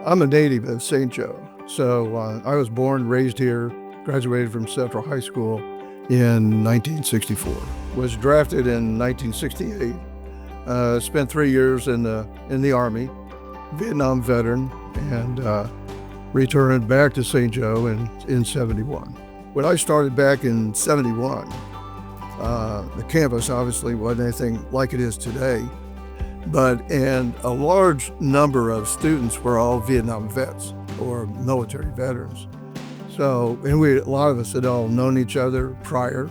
I'm a native of St. Joe, so I was born, raised here, graduated from Central High School in 1964. Was drafted in 1968. Spent 3 years in the Army, Vietnam veteran, and returned back to St. Joe in 71. When I started back in 71, the campus obviously wasn't anything like it is today, and a large number of students were all Vietnam vets or military veterans. So, and a lot of us had all known each other prior.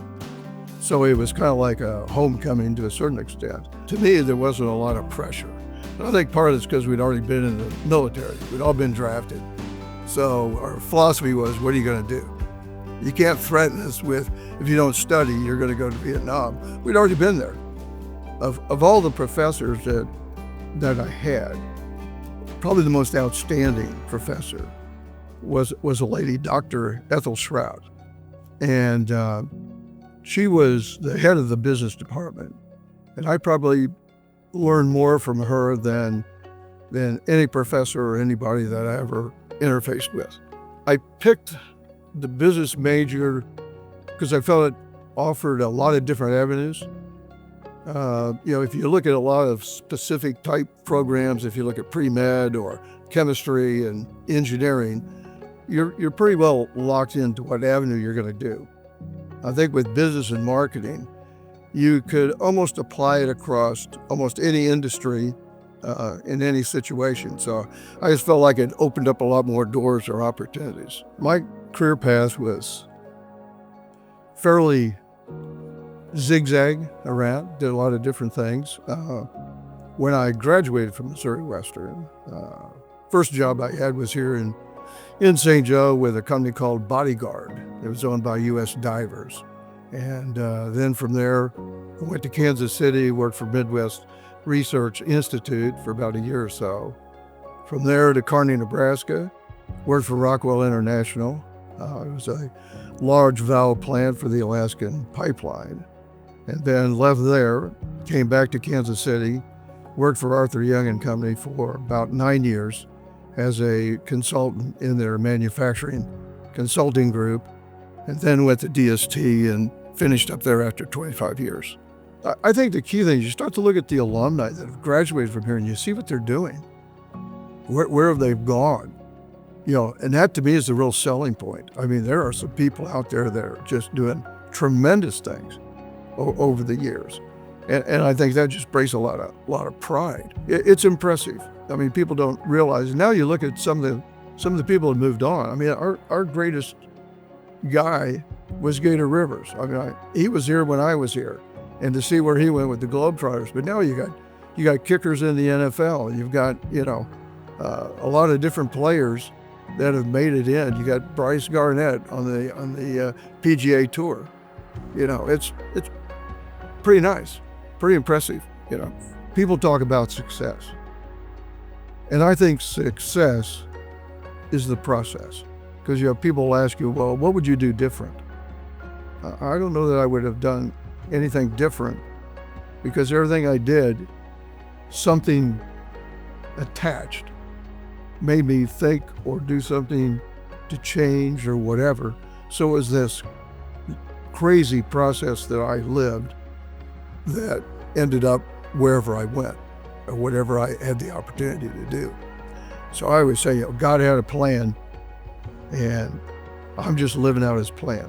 So it was kind of like a homecoming to a certain extent. To me, there wasn't a lot of pressure. And I think part of it's because we'd already been in the military. We'd all been drafted. So our philosophy was, what are you going to do? You can't threaten us with, if you don't study, you're going to go to Vietnam. We'd already been there. Of all the professors that I had, probably the most outstanding professor was a lady, Dr. Ethel Shroud. And she was the head of the business department. And I probably learned more from her than any professor or anybody that I ever interfaced with. I picked the business major because I felt it offered a lot of different avenues. If you look at a lot of specific type programs, if you look at pre-med or chemistry and engineering, you're pretty well locked into what avenue you're going to do. I think with business and marketing, you could almost apply it across almost any industry in any situation. So I just felt like it opened up a lot more doors or opportunities. My career path was fairly zigzag around, did a lot of different things. When I graduated from Missouri Western, first job I had was here in St. Joe with a company called Bodyguard. It was owned by U.S. Divers. And then from there, I went to Kansas City, worked for Midwest Research Institute for about a year or so. From there to Kearney, Nebraska, worked for Rockwell International. It was a large valve plant for the Alaskan pipeline. And then left there, came back to Kansas City, worked for Arthur Young and Company for about 9 years as a consultant in their manufacturing consulting group, and then went to DST and finished up there after 25 years. I think the key thing is you start to look at the alumni that have graduated from here and you see what they're doing. Where have they gone? And that to me is the real selling point. I mean, there are some people out there that are just doing tremendous things over the years. And I think that just brings a lot of pride. It's impressive. I mean, people don't realize. Now you look at some of the people that moved on. I mean, our greatest guy was Gator Rivers. I mean, he was here when I was here, and to see where he went with the Globetrotters. But now you got kickers in the NFL. You've got a lot of different players that have made it in. You got Bryce Garnett on the PGA Tour. It's pretty nice, pretty impressive. People talk about success, and I think success is the process. Because people ask you, well, what would you do different? I don't know that I would have done anything different, because everything I did, something attached, made me think or do something to change or whatever. So it was this crazy process that I lived that ended up wherever I went or whatever I had the opportunity to do. So I always say, God had a plan, and I'm just living out his plan.